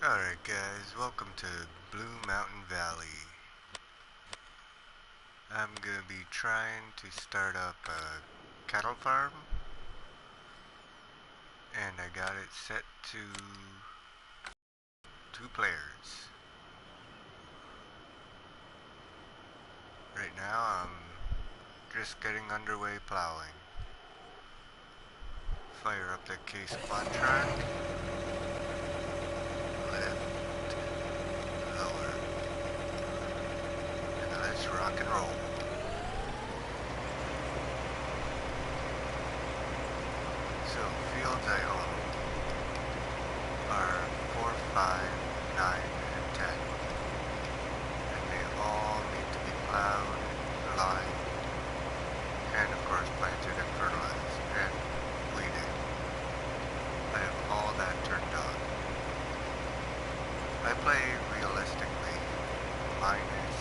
Alright guys, welcome to Blue Mountain Valley. I'm gonna be trying to start up a cattle farm, and I got it set to 2 players. Right now I'm just getting underway plowing. Fire up the case Quantron. Left, lower, and let's rock and roll. So, fields I own are 4, 5, 9, and 10. And they all need to be plowed, lined, and of course planted and fertilized, and weeded. I have all that turned on. I play realistically, minus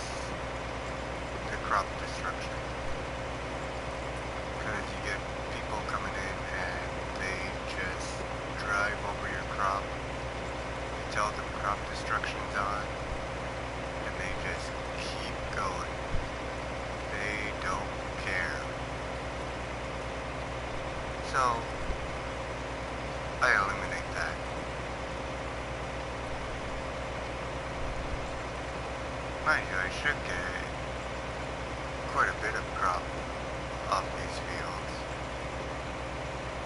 the crop destruction. Because you get people coming in and they just drive over your crop. You tell them crop destruction's on, and they just keep going. They don't care. So, I eliminate that. Mind you, I should get quite a bit of crop off these fields.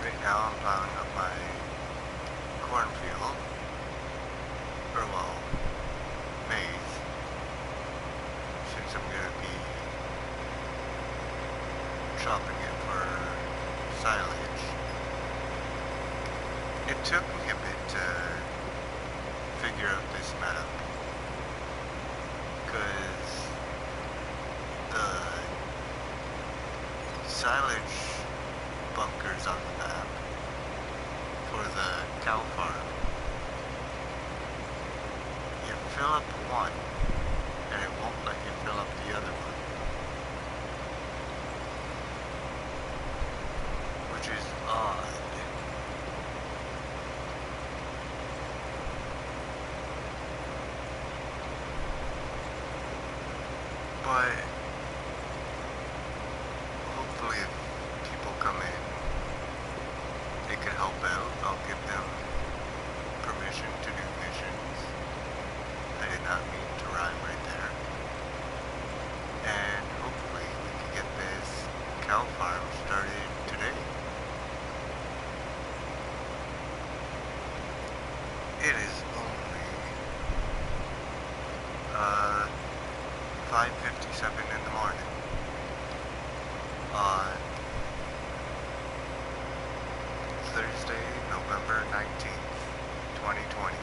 Right now I'm plowing up my cornfield, or well, maize, since I'm going to be chopping it for silage. It took me a bit to figure out this map, because the silage bunkers on the map for the cow farm, you fill up one and it won't let you fill up the other one, which is odd. But hopefully if people come in, they can help out. I'll give them permission to do missions. I did not mean to rhyme right there. And hopefully we can get this cow farm started today. It is only 5:57 in the morning on Thursday, November 19th, 2020.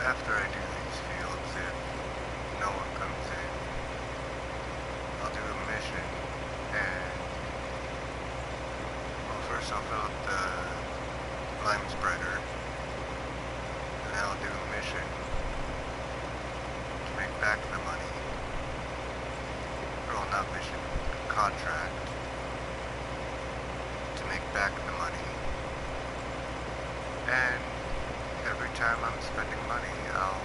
After I do these fields, if no one comes in, I'll do a mission, and well, first I'll fill up the lime spreader, and then I'll do a mission to make back the money, or well, not mission, contract, to make back the money, and every time I'm spending money, I'll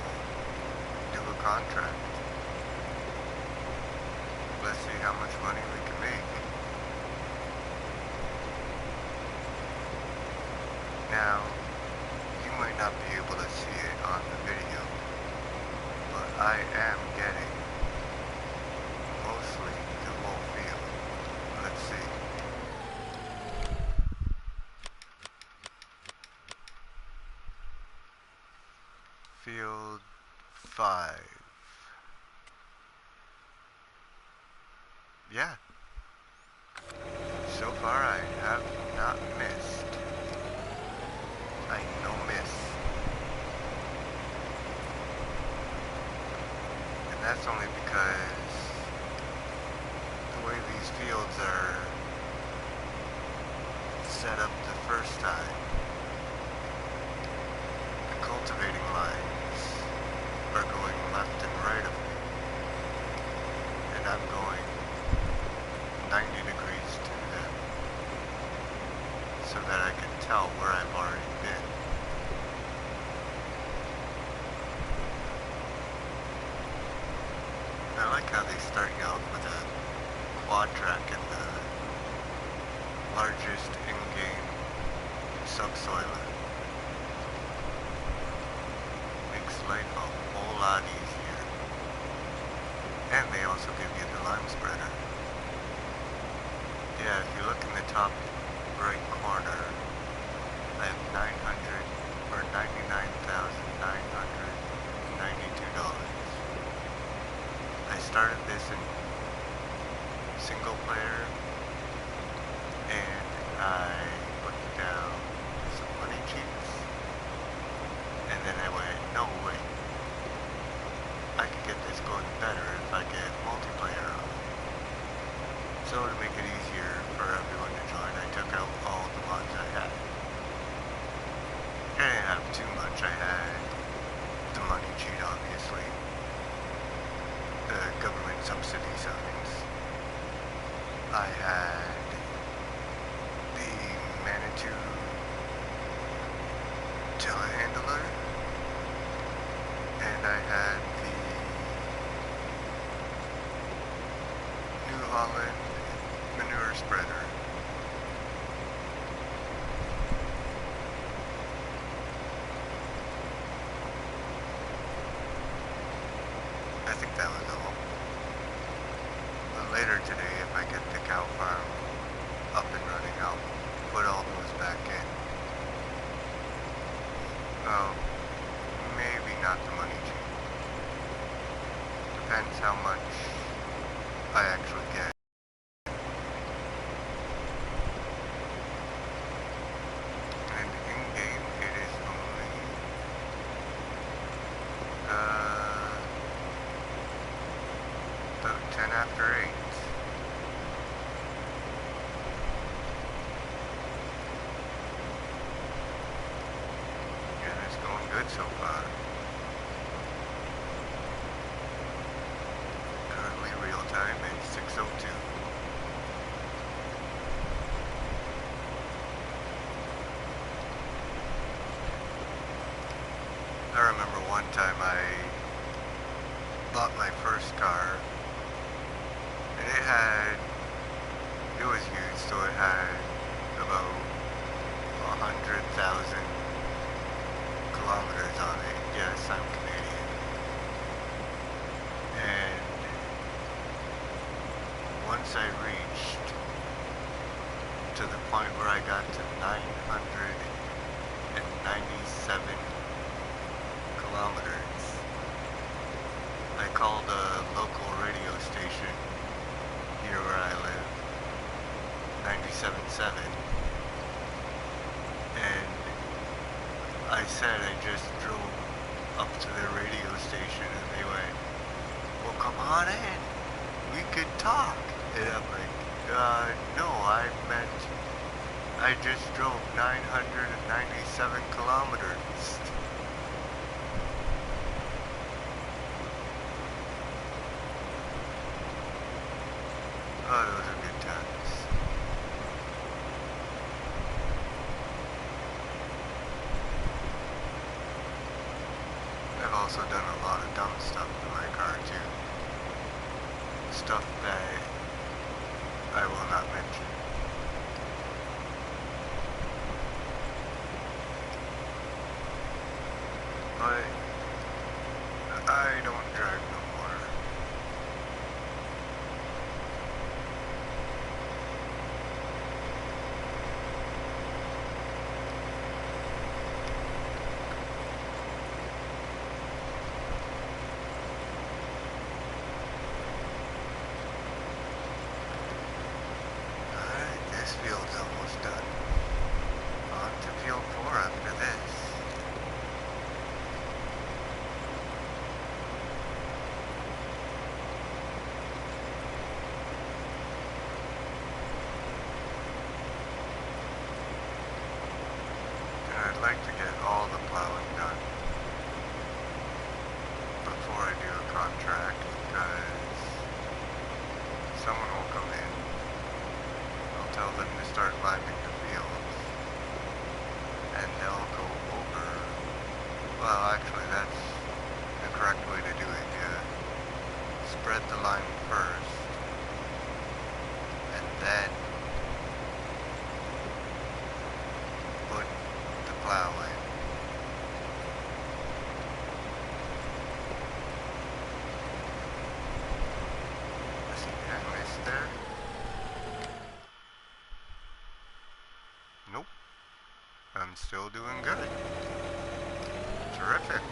do a contract. Let's see how much money we can make. Now, you might not be able to see it on the video, but I am getting mostly the whole field. Let's see. Field 5. Yeah. So far I have not missed. I no miss. And that's only because the way these fields are set up the first time, the cultivating lines are going left and right of me, and I'm going 90 degrees to them, so that I can tell where I've already been. I like how they start you out with a quad track in the largest in-game subsoiler. Makes life a whole lot easier. And they also give you the lime spreader. Yeah, if you look in the top right corner, I have $99,992. I started this in single player, and I put down some money cheats, and then I went, no wait, I could get this going better if I get multiplayer on. So to make it easier for everyone to join, I took out all the mods I had. I didn't have too much. I had the money cheat, obviously, the government subsidy signs. I had the Manitou telehandler, and I had the New Holland manure spreader. I think that was all. But later today, if I get the cow farm up and running, I'll put all those back in. Well, maybe not the money cheat. Depends how much I actually get. And in-game, it is only about 10 after 8. And it's going good so far. Currently real time is 6:02. I remember one time I bought my first car, and it was used, so it had about 100,000 kilometers on it. Yes, I'm Canadian. And once I reached to the point where I got to 997 kilometers, I called a local radio station here where I live, 97.7, and I said I just drove up to the radio station, and they went, well, come on in, we could talk. And I'm like, no, I meant I just drove 997 kilometers. Oh, those are good times. I've also done a lot of dumb stuff in my car too. Stuff that I will not mention. But I don't drive no more. This field's almost done. On to field 4 after this. like to get all the plowing done before I do a contract, because someone will come in, I'll tell them to start liming the fields, and they'll go over, well actually that's the correct way to do it, yeah. Spread the line first, and then put the plow in. See, I missed there. Nope. I'm still doing good. Terrific.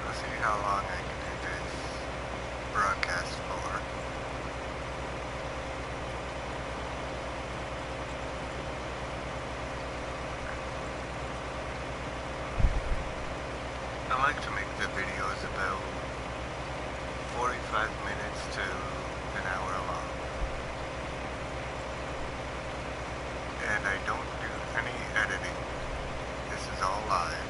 Let's see how long I can do this broadcast for. I like to make the videos about 45 minutes to an hour long. And I don't do any editing. This is all live.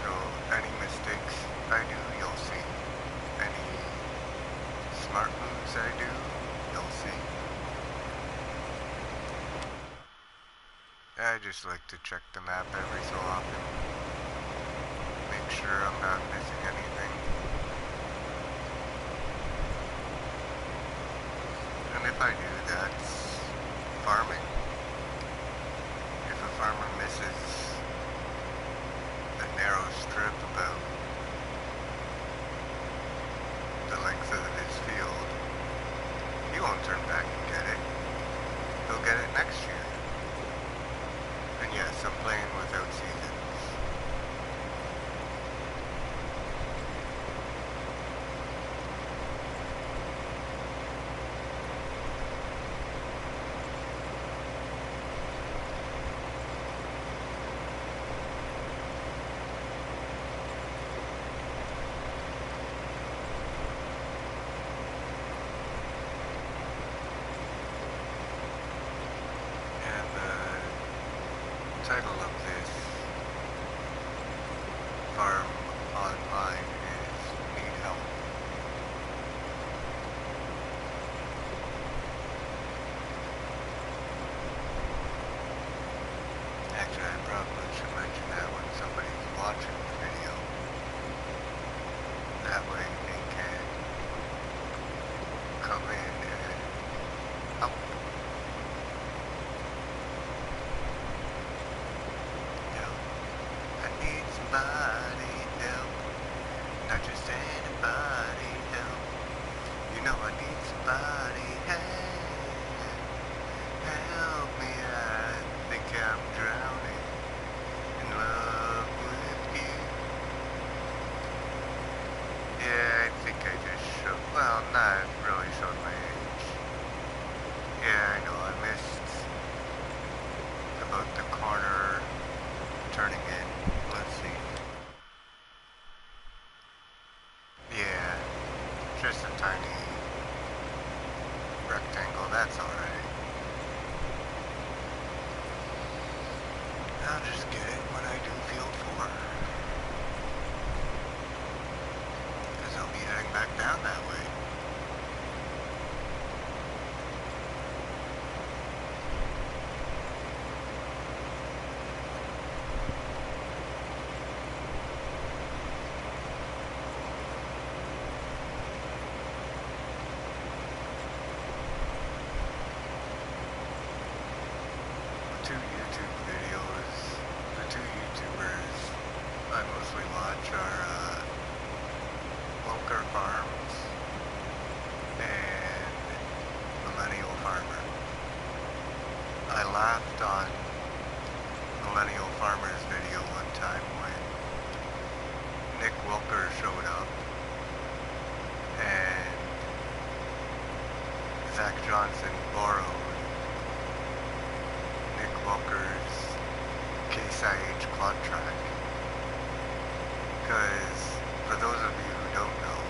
So any mistakes I do, you'll see. Any smart moves I do, you'll see. I just like to check the map every so often. Make sure I'm not missing anything. And if I do, that's farming. If a farmer misses a narrow strip about the length of his field, he won't turn back and get it. He'll get it next year. And yes, I'm playing without seasons. The title of this farm online is Need Help. Actually, I probably should mention that when somebody's watching the video. That way they can come in and help. Somebody help, not just anybody help. You know I need somebody help. Help me, I think I'm drowning in love with you. Yeah, I think I just showed, well, not really showed my age. Yeah, I know, I missed about the corner turning in. Let's see. Yeah, just a tiny rectangle, that's alright. I'll just get it when I do field 4. Because I'll be heading back down that way. Two YouTube videos, the two YouTubers I mostly watch are Bunker Farms and Millennial Farmer. I laughed on Millennial Farmers video one time when Nick Wilker showed up and Zach Johnson borrowed Nick Wilker's Case IH quad track. Because, for those of you who don't know,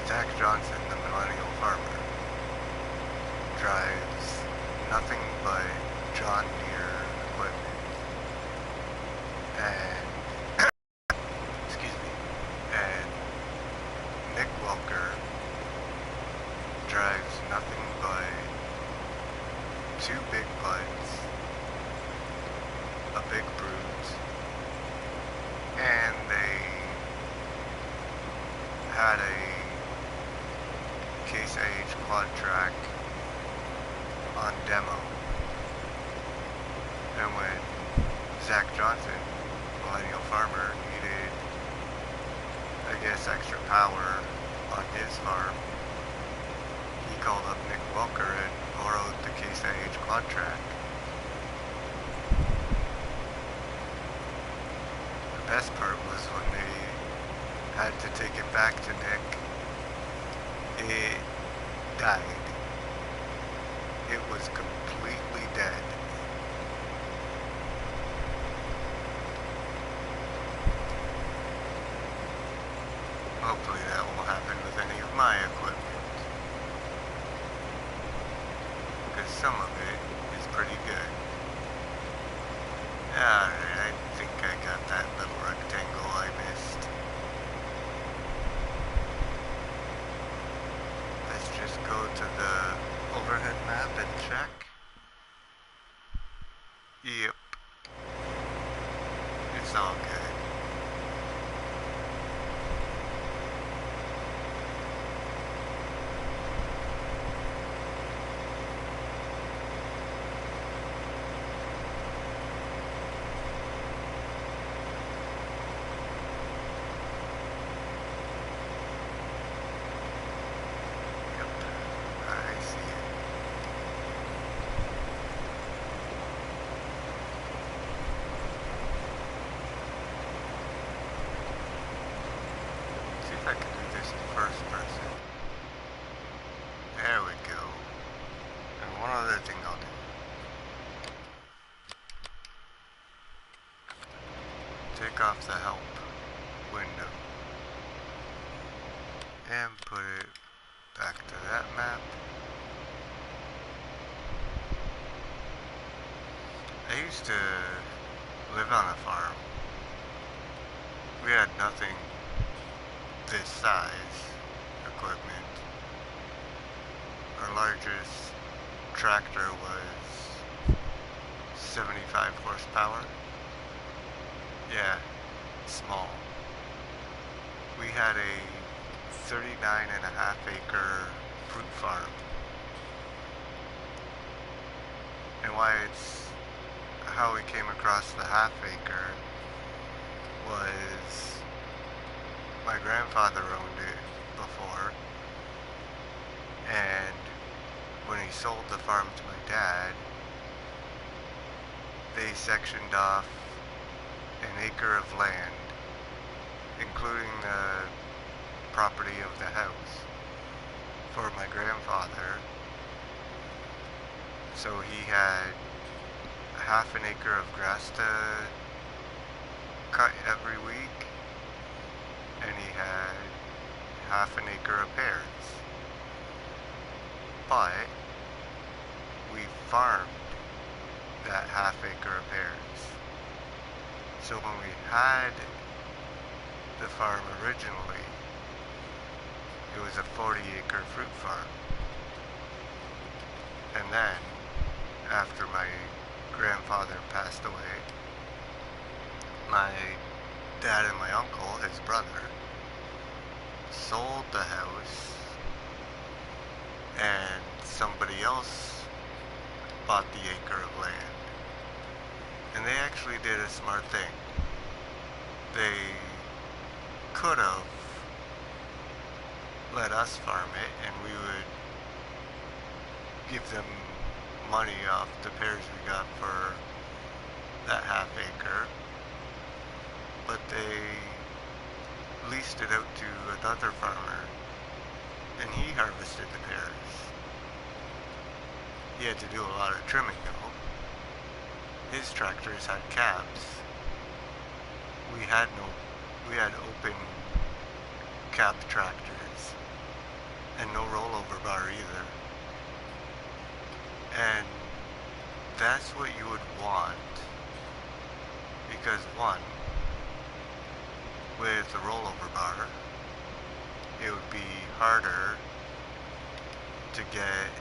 Zach Johnson, the Millennial Farmer, drives nothing but John Deere equipment. And, excuse me, and Nick Welker drives nothing but two big buds, a big bruise, and they had a Case IH quad track on demo. And when Zach Johnson, Millennial Farmer, needed, I guess, extra power on his farm, he called up Nick Welker and borrowed the Case IH quad track. The best part was when they had to take it back to Nick, it died. It was completely dead. Hopefully that won't happen with any of my equipment, because some of it is pretty good. Alright, I think I got that little rectangle I missed. Let's just go to the overhead map and check. Yep. It's all good. I can do this in first person. There we go. And one other thing I'll do. Take off the help window. And put it back to that map. I used to live on a farm. We had nothing this size equipment. Our largest tractor was 75 horsepower. Yeah, small. We had a 39.5 acre fruit farm. And how we came across the half acre was my grandfather owned it before, and when he sold the farm to my dad, they sectioned off an acre of land, including the property of the house, for my grandfather. So he had half an acre of grass to cut every week, and he had half an acre of pears. But we farmed that half acre of pears. So when we had the farm originally, it was a 40-acre fruit farm. And then, after my grandfather passed away, my dad and my uncle, his brother, sold the house, and somebody else bought the acre of land. And they actually did a smart thing. They could have let us farm it, and we would give them money off the pears we got for that half acre, but they leased it out to another farmer, and he harvested the pears. He had to do a lot of trimming though. His tractors had cabs. We had open cab tractors, and no rollover bar either. And that's what you would want, because one, with the rollover bar, it would be harder to get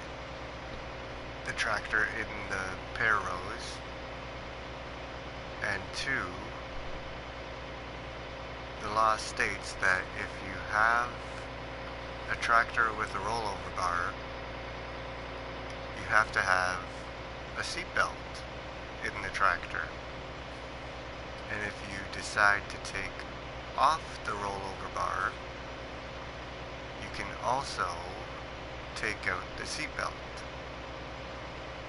the tractor in the pair rows, and two, the law states that if you have a tractor with a rollover bar, you have to have a seatbelt in the tractor. And if you decide to take off the rollover bar, you can also take out the seatbelt.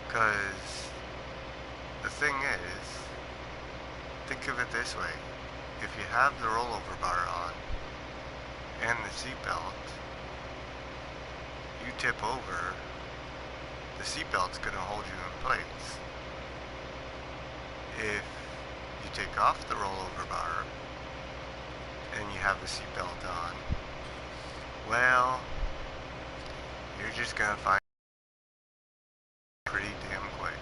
Because the thing is, think of it this way. If you have the rollover bar on and the seatbelt, you tip over, the seatbelt's going to hold you in place. If you take off the rollover bar and you have the seatbelt on, well, you're just going to find it pretty damn quick.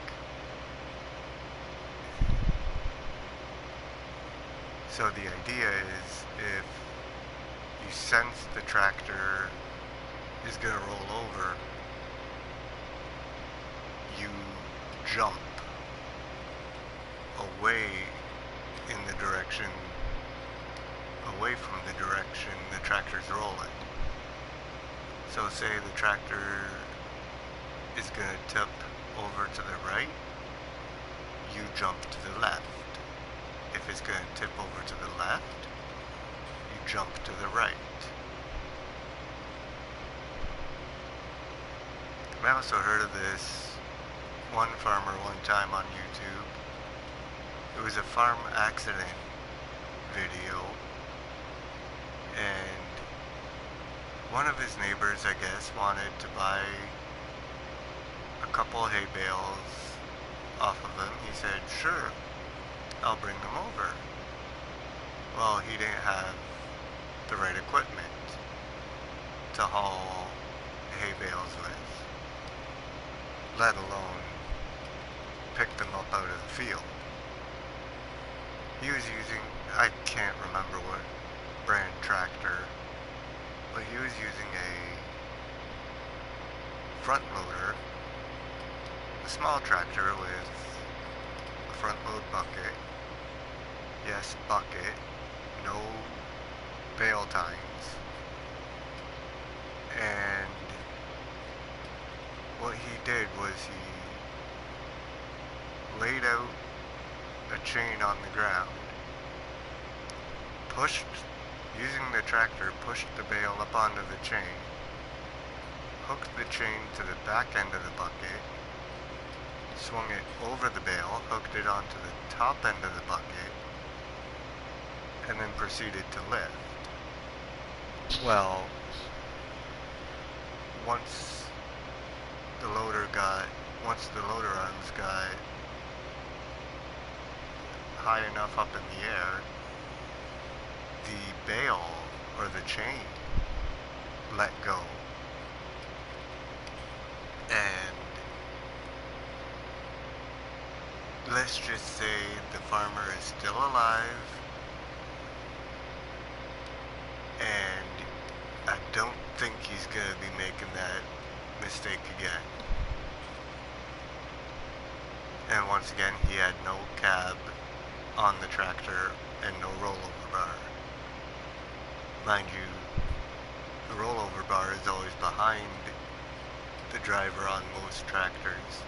So the idea is, if you sense the tractor is going to roll over, you jump away in the direction, away from the direction the tractor's rolling. So say the tractor is going to tip over to the right, you jump to the left. If it's going to tip over to the left, you jump to the right. I also heard of this one farmer one time on YouTube. It was a farm accident video, and one of his neighbors, I guess, wanted to buy a couple hay bales off of him. He said, sure, I'll bring them over. Well, he didn't have the right equipment to haul hay bales with, let alone pick them up out of the field. He was using, I can't remember what brand tractor, but he was using a front loader, a small tractor with a front load bucket. Yes, bucket, no bale tines. And what he did was he laid out a chain on the ground, pushed, using the tractor, pushed the bale up onto the chain, hooked the chain to the back end of the bucket, swung it over the bale, hooked it onto the top end of the bucket, and then proceeded to lift. Well, once the loader arms got high enough up in the air, the bale, or the chain, let go. And let's just say the farmer is still alive, and I don't think he's going to be making that mistake again. And once again, he had no cab on the tractor and no rollover bar. Mind you, the rollover bar is always behind the driver on most tractors,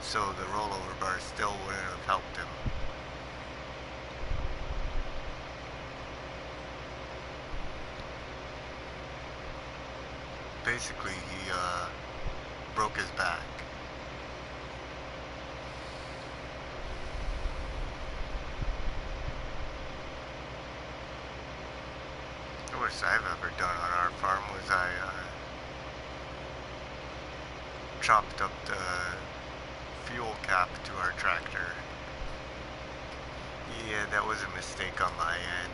so the rollover bar still wouldn't have helped him. Basically, he broke his back. most I've ever done on our farm was I chopped up the fuel cap to our tractor. Yeah, that was a mistake on my end.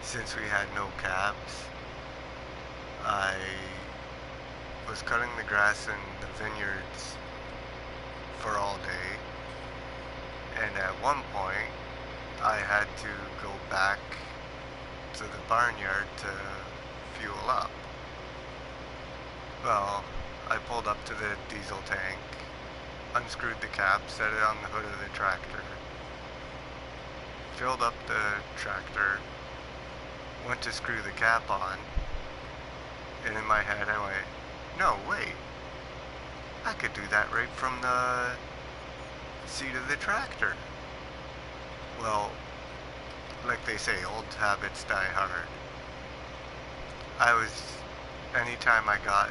Since we had no caps, I was cutting the grass in the vineyards for all day, and at one point I had to go back to the barnyard to fuel up. Well, I pulled up to the diesel tank, unscrewed the cap, set it on the hood of the tractor, filled up the tractor, went to screw the cap on, and in my head I went, no, wait, I could do that right from the seat of the tractor. Well, like they say, old habits die hard. Anytime I got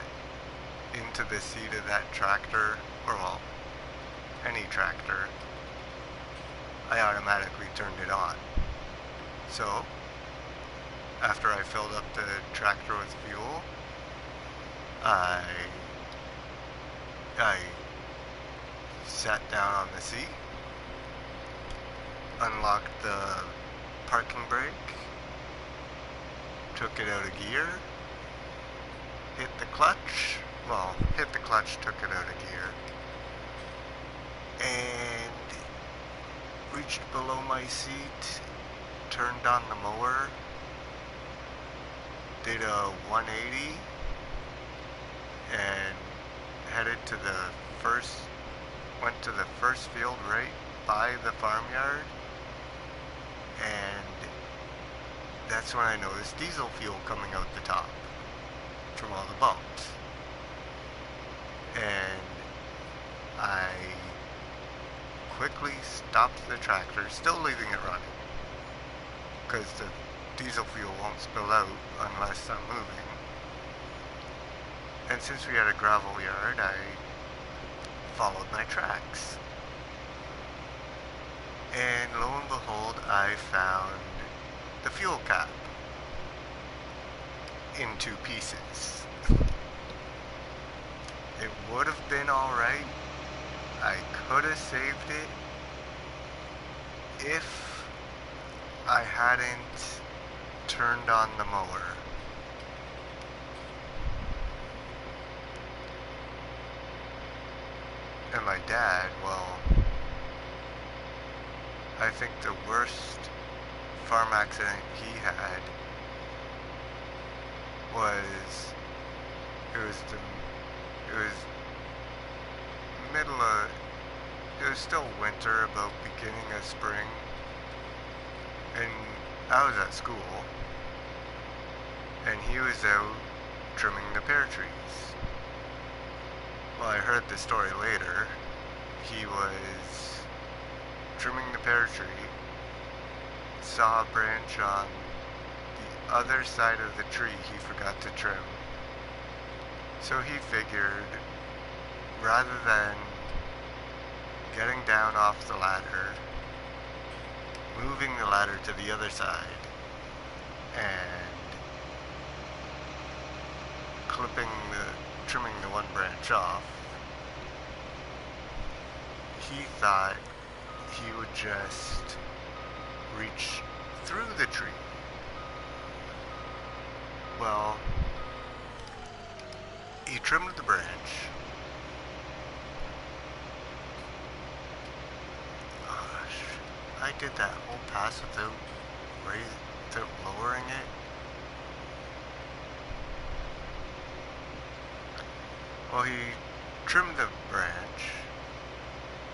into the seat of that tractor, or well, any tractor, I automatically turned it on. So, after I filled up the tractor with fuel, I sat down on the seat, unlocked the parking brake, took it out of gear, hit the clutch, took it out of gear, and reached below my seat, turned on the mower, did a 180, and went to the first field right by the farmyard, and that's when I noticed diesel fuel coming out the top from all the bumps. And I quickly stopped the tractor, still leaving it running, because the diesel fuel won't spill out unless I'm moving. And since we had a gravel yard, I followed my tracks. And lo and behold, I found the fuel cap in 2 pieces. It would have been alright. I could have saved it if I hadn't turned on the mower. And my dad, well, I think the worst farm accident he had was, it was still winter, about beginning of spring, and I was at school, and he was out trimming the pear trees. Well, I heard the story later. He was trimming the pear tree, saw a branch on the other side of the tree he forgot to trim. So he figured, rather than getting down off the ladder, moving the ladder to the other side, and trimming the one branch off, he thought he would just reach through the tree. Well, he trimmed the branch. I did that whole pass without lowering it. Well, he trimmed the branch,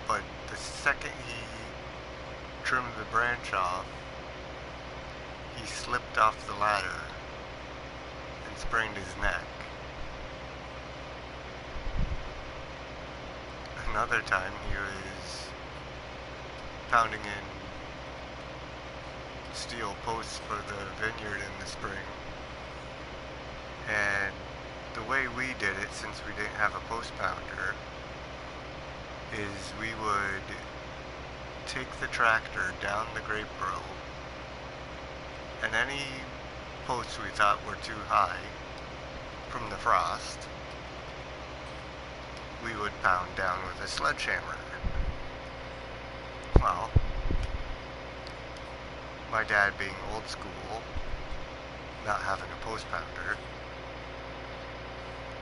but the second he trimmed the branch off, he slipped off the ladder and sprained his neck. Another time he was pounding in steel posts for the vineyard in the spring, and the way we did it, since we didn't have a post pounder, is we would take the tractor down the grape row, and any posts we thought were too high from the frost, we would pound down with a sledgehammer. Well, my dad being old school, not having a post pounder,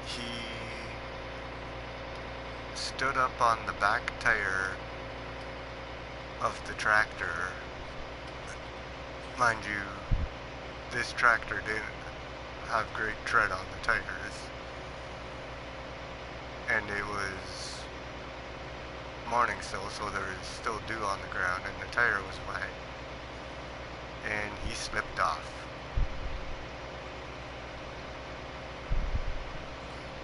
he stood up on the back tire of the tractor. Mind you, this tractor didn't have great tread on the tires, and it was morning still, so there was still dew on the ground and the tire was wet, and he slipped off.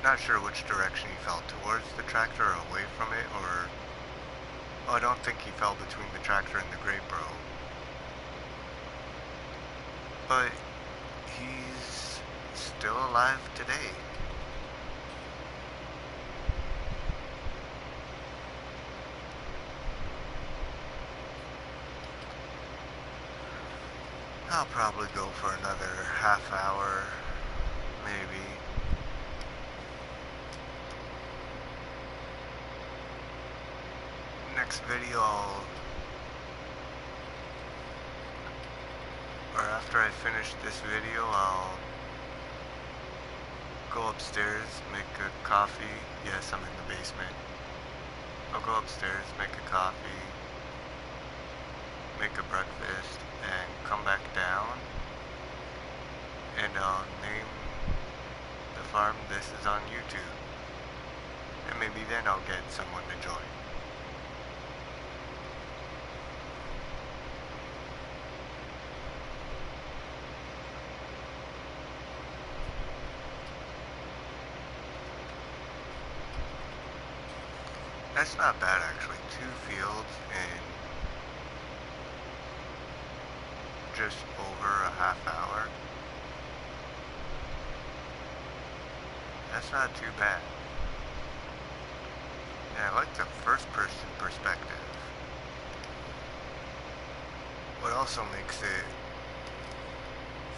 Not sure which direction he fell, towards the tractor or away from it, or... Oh, I don't think he fell between the tractor and the grape row. But he's still alive today. I'll probably go for another half hour, maybe. Next video after I finish this video, I'll go upstairs, make a coffee. Yes, I'm in the basement. I'll go upstairs, make a coffee, make a breakfast, and come back down, and I'll name the farm This Is on YouTube, and maybe then I'll get someone to join. That's not bad actually, 2 fields in just over a half hour. That's not too bad. And I like the first person perspective. What also makes it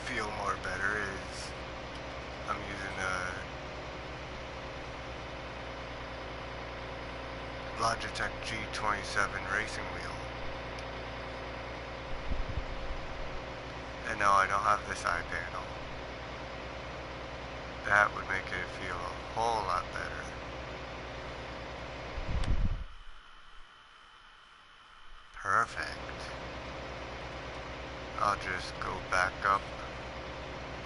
feel more better is I'm using a Logitech G27 racing wheel. And no, I don't have this eye panel. That would make it feel a whole lot better. Perfect. I'll just go back up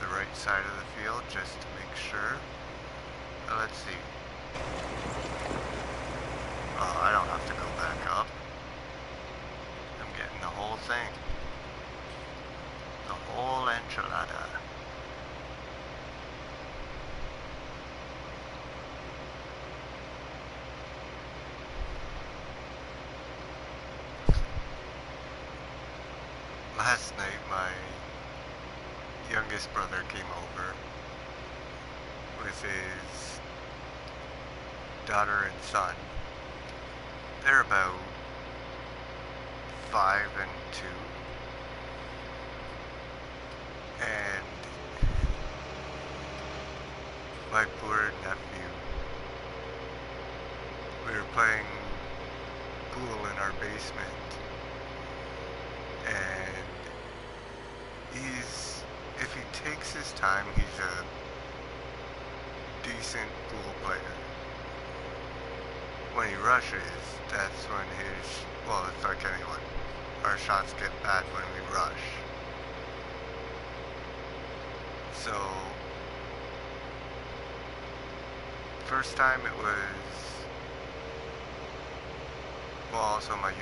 the right side of the field just to make sure. Let's see. I don't have to go back up. I'm getting the whole thing. The whole enchilada. Last night my youngest brother came over with his daughter and son. They're about 5 and 2. And my poor nephew, we were playing pool in our basement, and if he takes his time, he's a decent pool player. When he rushes, that's when well, it's like anyone. Our shots get bad when we rush. So, first time it was, well, also my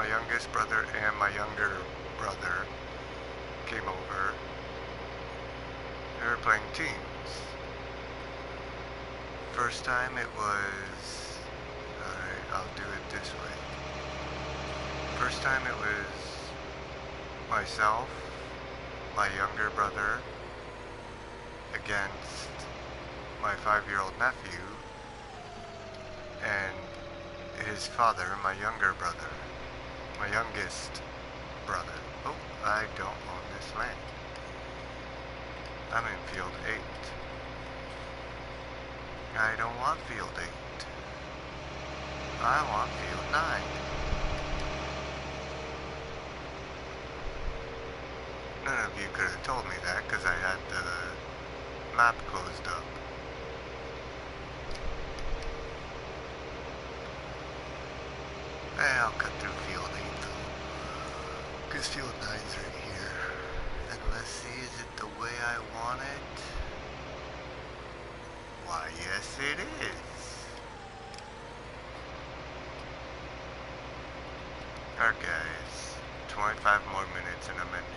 youngest brother and my younger brother came over. They were playing teams. First time it was, alright, I'll do it this way. First time it was myself, my younger brother, against my 5-year-old nephew, and his father, my younger brother, my youngest brother. Oh, I don't own this land. I'm in field 8. I don't want field 8. I want field 9. None of you could have told me that because I had the map closed up. I'll cut through field 8 though, because field 9's right here. And let's see, is it the way I want it? Why, yes it is. Alright guys, 25 more minutes and I'm ending it.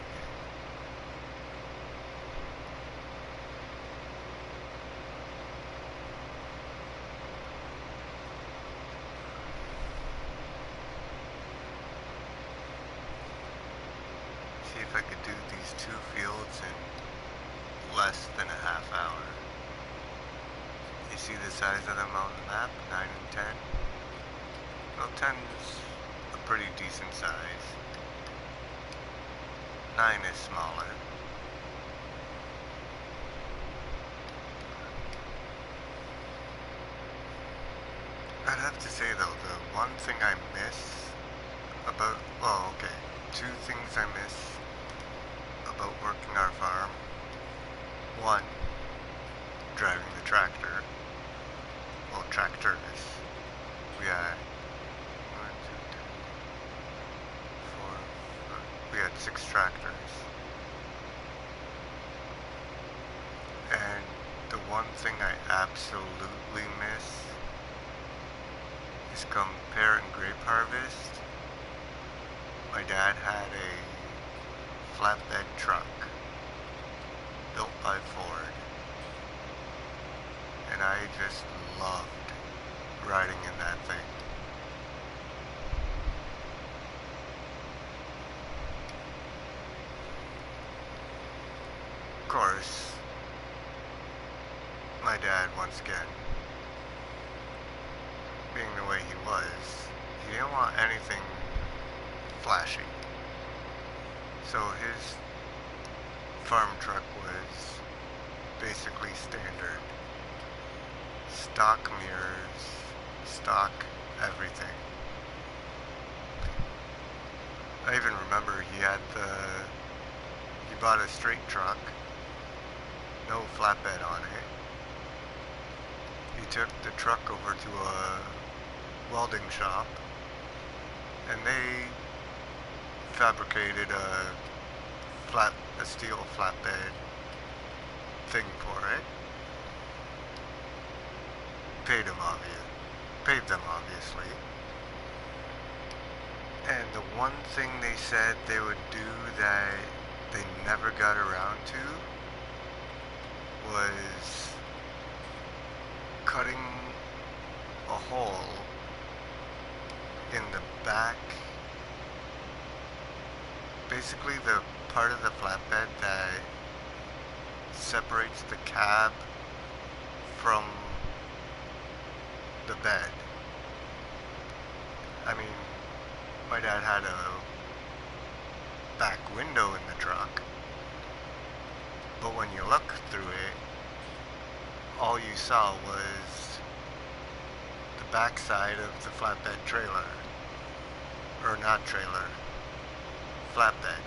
See if I could do these 2 fields in less than a half hour. You see the size of the mountain map, 9 and 10? Well, 10's a pretty decent size. 9 is smaller. I'd have to say though, the one thing I miss about, well, okay, 2 things I miss about working our farm. 1, driving the tractor. Well, tractors. We had 6 tractors. And the one thing I absolutely miss is come pear and grape harvest. My dad had a flatbed truck built by Ford, and I just loved riding in that thing. Of course, my dad, once again, being the way he was, he didn't want anything flashy. So his farm truck was basically standard. Stock mirrors, stock everything. I even remember he bought a straight truck, no flatbed on it. He took the truck over to a welding shop and they fabricated a steel flatbed thing for it. Paid them obviously. And the one thing they said they would do that they never got around to was cutting a hole in the back, basically the part of the flatbed that separates the cab from the bed. I mean, my dad had a back window in the truck, but when you look through it, all you saw was the backside of the flatbed trailer. Or not trailer, flatbed.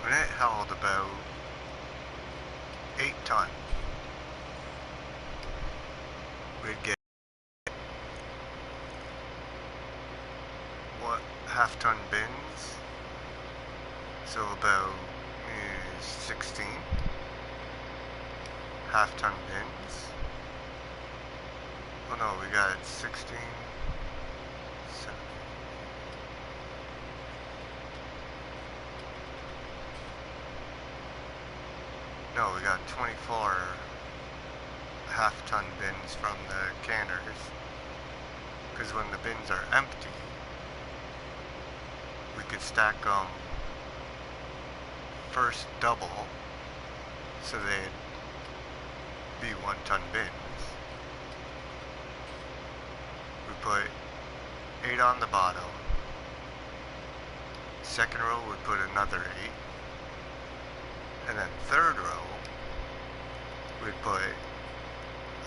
And it held about 8 ton. We'd get half-ton bins, so about 16 half-ton bins. Oh no, we got 16, 17. No, we got 24 half-ton bins from the canners, because when the bins are empty, we could stack them first double, so they'd be 1-ton bins. We put 8 on the bottom. Second row we put another 8. And then third row, we'd put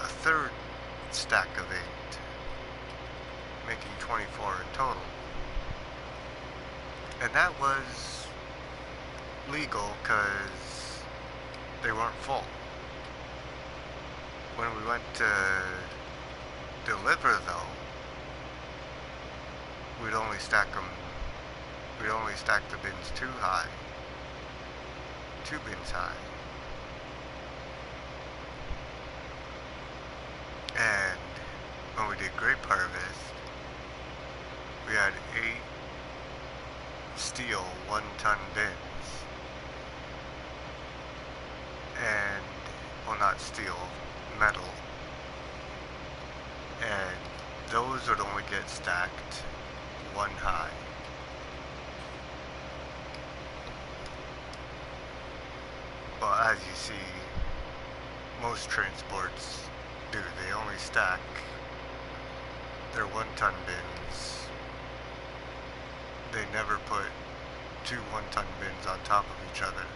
a third stack of 8, making 24 in total. And that was legal because they weren't full. When we went to deliver though, we'd only stack the bins 2 bins high. And when we did grape harvest, we had 8 steel 1-ton bins. And, well, not steel, metal. And those would only get stacked 1 high. Well, as you see, most transports do. They only stack their 1-ton bins. They never put 2 1-ton bins on top of each other.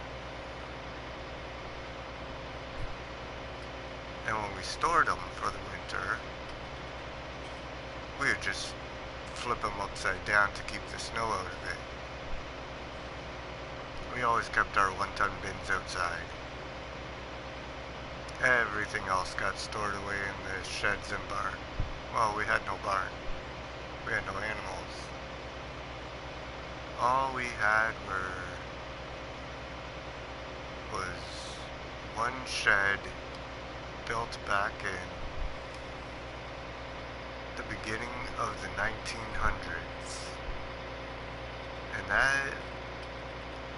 And when we stored them for the winter, we would just flip them upside down to keep the snow out of it. We always kept our 1-ton bins outside. Everything else got stored away in the sheds and barn. Well, we had no barn. We had no animals. All we had was one shed built back in the beginning of the 1900s. And that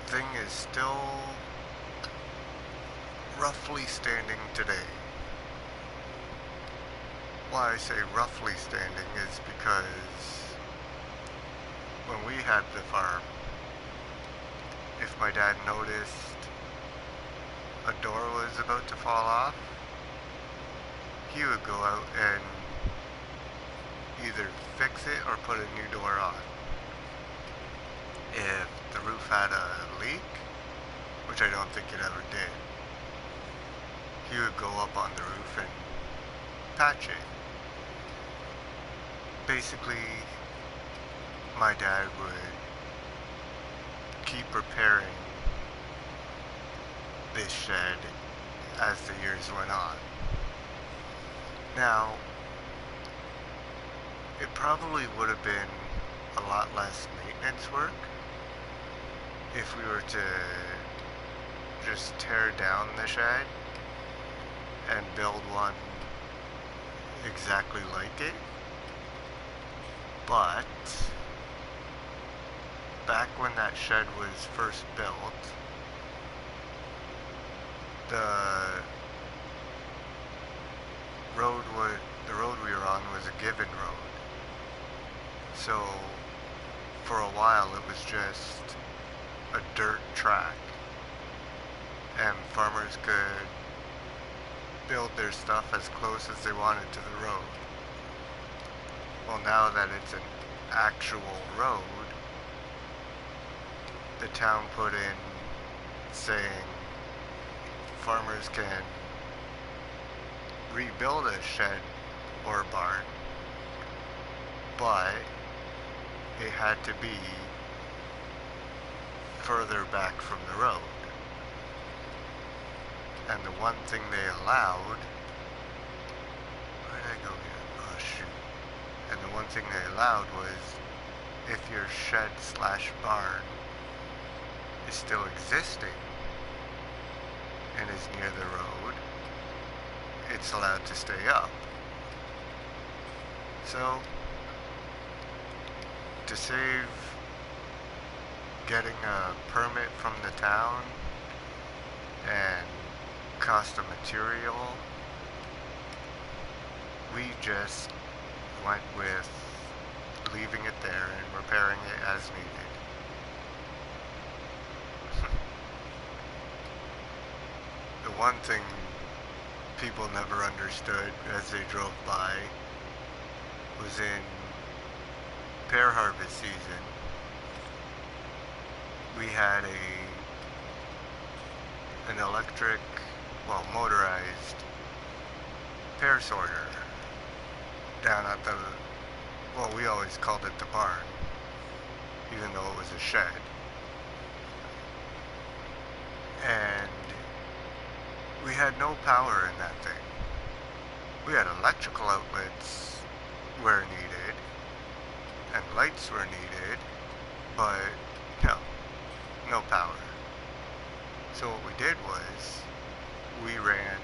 thing is still roughly standing today. Why I say roughly standing is because when we had the farm, if my dad noticed a door was about to fall off, he would go out and either fix it or put a new door on. If the roof had a leak, which I don't think it ever did, he would go up on the roof and patch it. Basically, my dad would keep repairing this shed as the years went on. Now, it probably would have been a lot less maintenance work if we were to just tear down the shed and build one exactly like it. But back when that shed was first built, the road we were on was a given road. So for a while it was just a dirt track, and farmers could build their stuff as close as they wanted to the road. Well, now that it's an actual road, the town put in saying farmers can rebuild a shed or a barn, but it had to be further back from the road. And the one thing they allowed, where did I go here? Oh shoot. And the one thing they allowed was if your shed / barn is still existing and is near the road, it's allowed to stay up. So, to save getting a permit from the town and cost of material, we just went with leaving it there and repairing it as needed. The one thing people never understood as they drove by was in pear harvest season, we had an electric, well, motorized pear sorter down at the, well, we always called it the barn, even though it was a shed. And we had no power in that thing. We had electrical outlets where needed, and lights were needed, but no power. So what we did was, we ran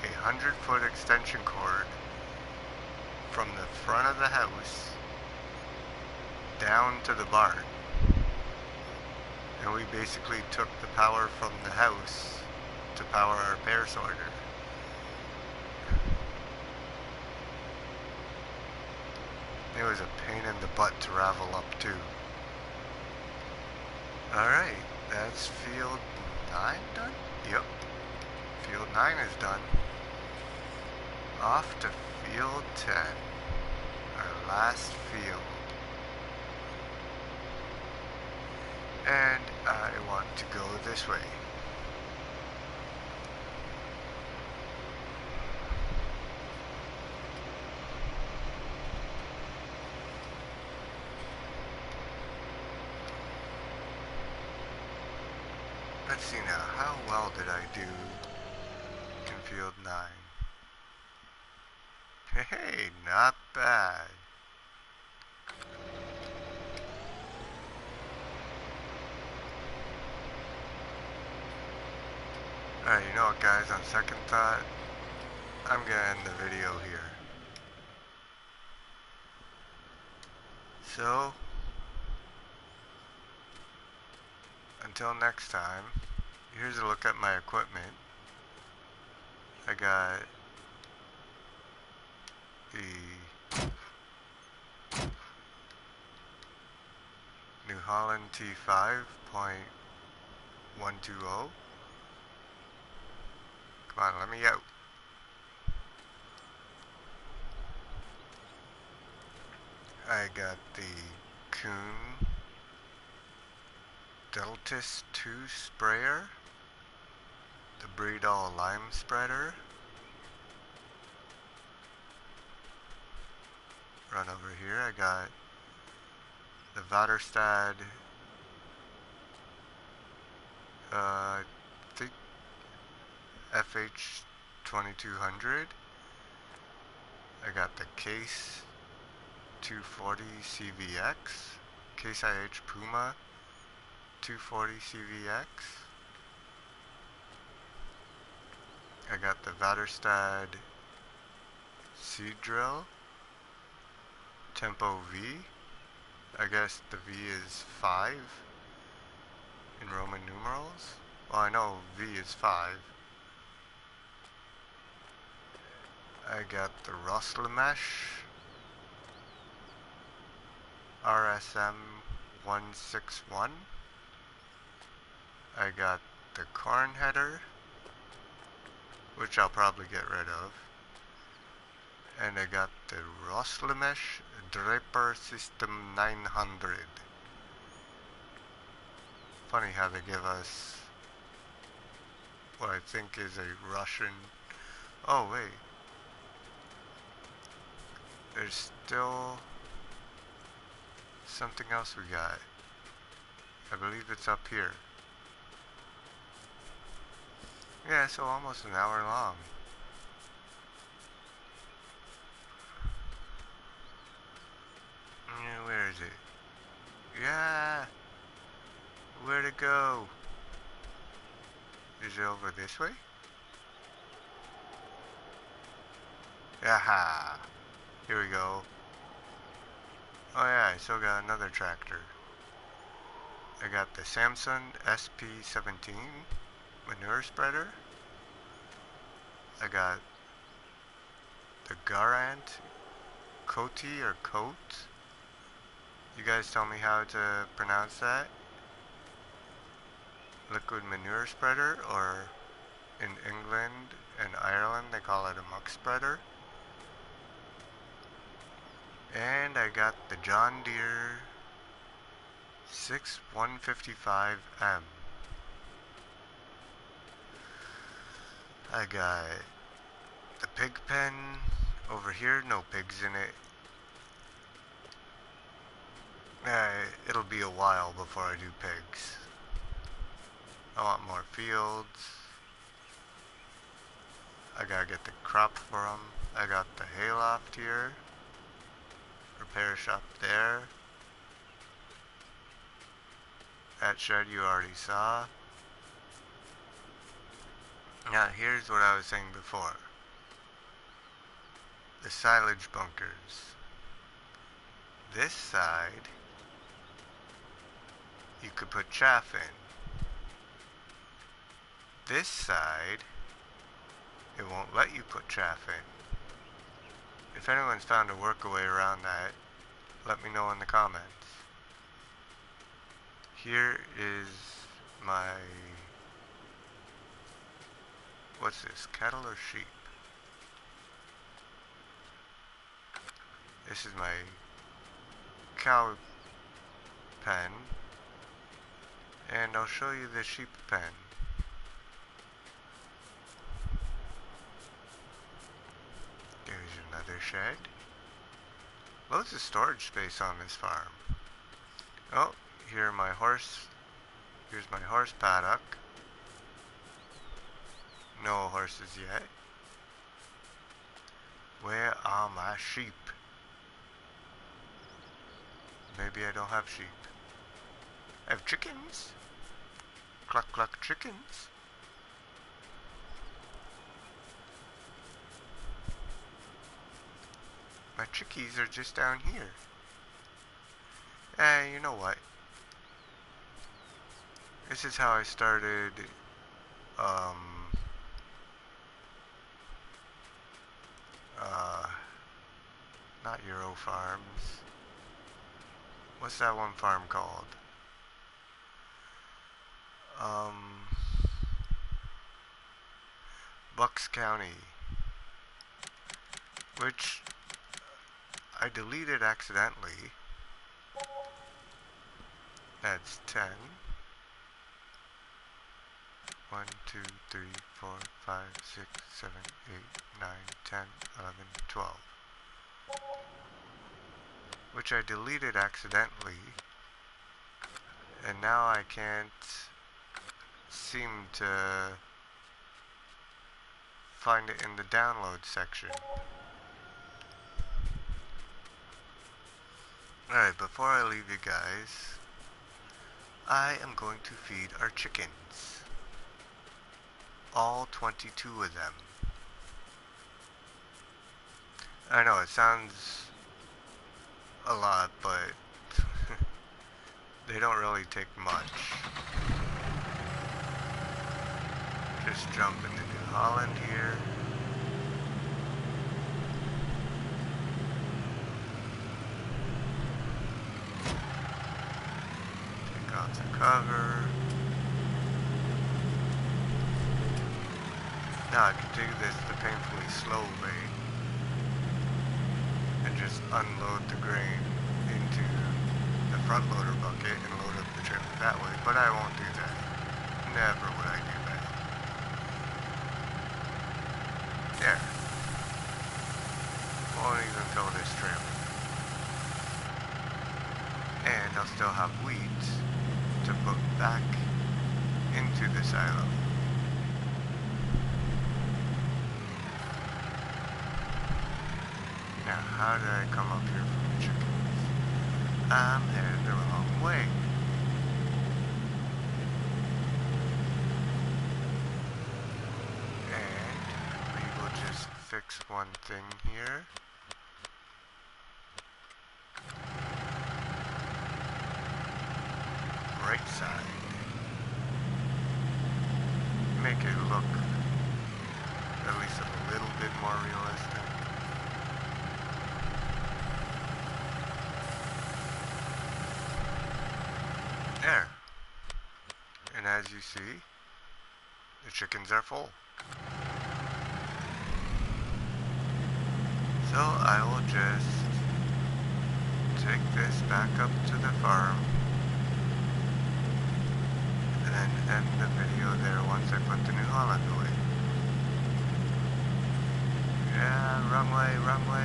a 100-foot extension cord from the front of the house down to the barn. And we basically took the power from the house to power our pear sorter. It was a pain in the butt to ravel up too. Alright, that's field 9 done? Yep. Field 9 is done. Off to field 10. Our last field. And I want to go this way. Let's see now, how well did I do in field 9? Hey, not bad. Alright, you know what guys, on second thought, I'm gonna end the video here. So, until next time, here's a look at my equipment. I got the New Holland T5.120. Come on, let me out. I got the Kuhn Deltis 2 sprayer, the Bredal lime spreader. Run over here, I got the Vaterstad, I think FH2200. I got the Case 240 CVX, Case IH Puma 240 CVX. I got the Vaterstad seed drill, Tempo V. I guess the V is 5 in Roman numerals. Well, I know V is 5. I got the Roslemesh RSM 161. I got the corn header, which I'll probably get rid of. And I got the Roslemesh Draper System 900. Funny how they give us what I think is a Russian. Oh wait, there's still something else we got. I believe it's up here. Yeah, so almost an hour long. Yeah, where is it? Yeah! Where'd it go? Is it over this way? Aha! Here we go. Oh yeah, I still got another tractor. I got the Samsung SP17 manure spreader. I got the Garant Coty or Coat. You guys tell me how to pronounce that. Liquid manure spreader, or in England and Ireland they call it a muck spreader. And I got the John Deere 6155M. I got the pig pen over here, no pigs in it. It'll be a while before I do pigs. I want more fields. I gotta get the crop for them. I got the hayloft here. Repair shop there. That shed you already saw. Now here's what I was saying before. The silage bunkers. This side, you could put chaff in. This side, it won't let you put chaff in. If anyone's found a workaway around that, let me know in the comments. Here is my, what's this, cattle or sheep? This is my cow pen, and I'll show you the sheep pen. There's another shed. Loads of storage space on this farm. Oh, here's my horse paddock. No horses yet. Where are my sheep? Maybe I don't have sheep. I have chickens. Cluck cluck chickens. My chickies are just down here. You know what? This is how I started, not Euro Farms. What's that one farm called? Bucks County. Which I deleted accidentally. That's 10. 1, 2, 3, 4, 5, 6, 7, 8, 9, 10, 11, 12. Which I deleted accidentally. And now I can't seem to find it in the download section. Alright, before I leave you guys, I am going to feed our chickens. All 22 of them. I know it sounds a lot, but they don't really take much. Just jump into New Holland here. Take off the cover. Now I can do this the painfully slow way and just unload the grain into the front loader bucket and load up the trailer that way, but I won't do that. Never would I do that. There. Won't even fill this trailer. And I'll still have wheat to put back into the silo. Now, how did I come up here from the chickens? I'm headed the wrong way. And we will just fix one thing here. Right side. Make it look at least a little bit more realistic. There. And as you see, the chickens are full. So I will just take this back up to the farm and then end the video there once I put the New Holland away. Wrong way, wrong way.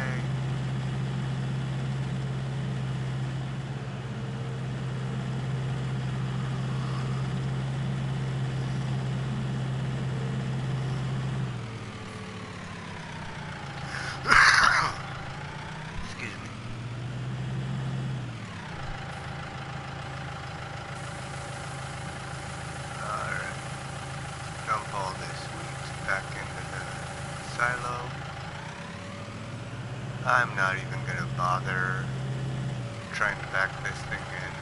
Excuse me. Alright. Dump all this wheat back into the silo. I'm not even gonna bother trying to back this thing in.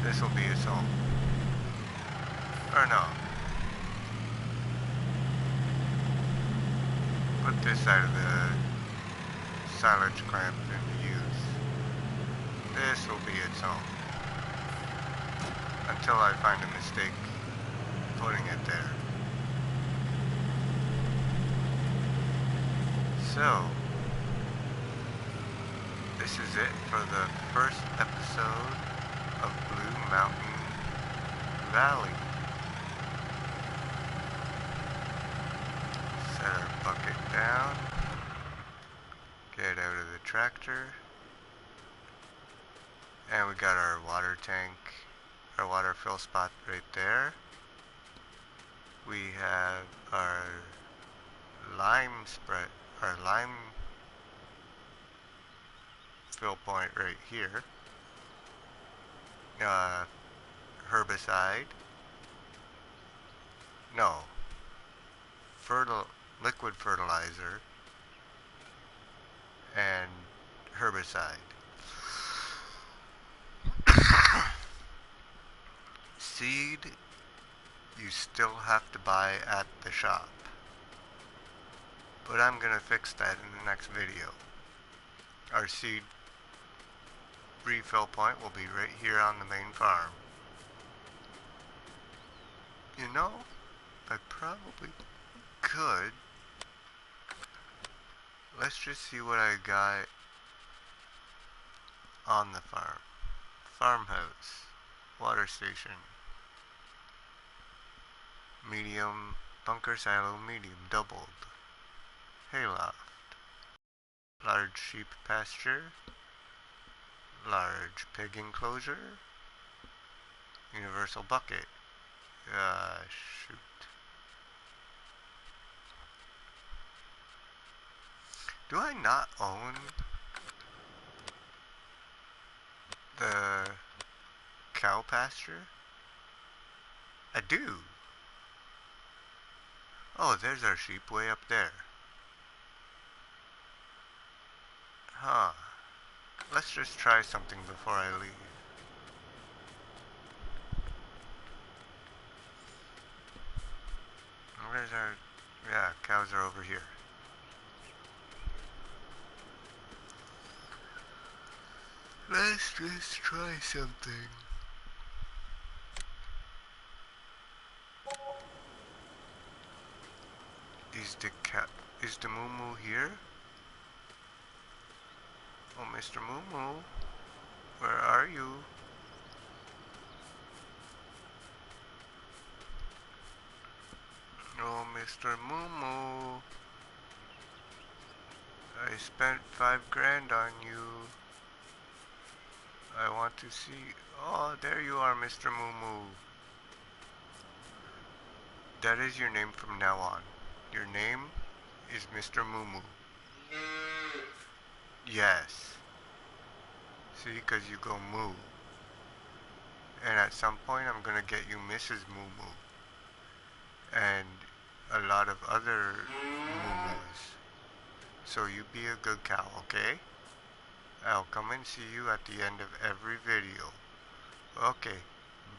This will be its own. Or no. Put this side of the silage clamp into use. This will be its own. Until I find a mistake putting it there. So, this is it for the first episode of Blue Mountain Valley. Set our bucket down. Get out of the tractor. And we got our water tank, our water fill spot right there. We have our lime spread, our lime fill point right here. Herbicide. No. Liquid fertilizer and herbicide. Seed you still have to buy at the shop, but I'm gonna fix that in the next video. Our seed refill point will be right here on the main farm. You know, I probably could. Let's just see what I got on the farm. Farmhouse, water station, medium, bunker silo, medium, doubled, hayloft, large sheep pasture, large pig enclosure, universal bucket. Shoot. Do I not own the cow pasture? I do. Oh, there's our sheep way up there. Huh. Let's just try something before I leave. Where's our... Yeah, cows are over here. Let's just try something. Is the Moo Moo here? Oh, Mr. Moo Moo, where are you? Oh, Mr. Moo Moo, I spent $5 grand on you. I want to see... Oh, there you are, Mr. Moo Moo. That is your name from now on. Your name is Mr. Moo Moo. Yes. See, because you go moo. And at some point I'm gonna get you Mrs. Moo Moo. And a lot of other Moo Moos. So you be a good cow, okay? I'll come and see you at the end of every video. Okay,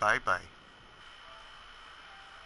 bye-bye.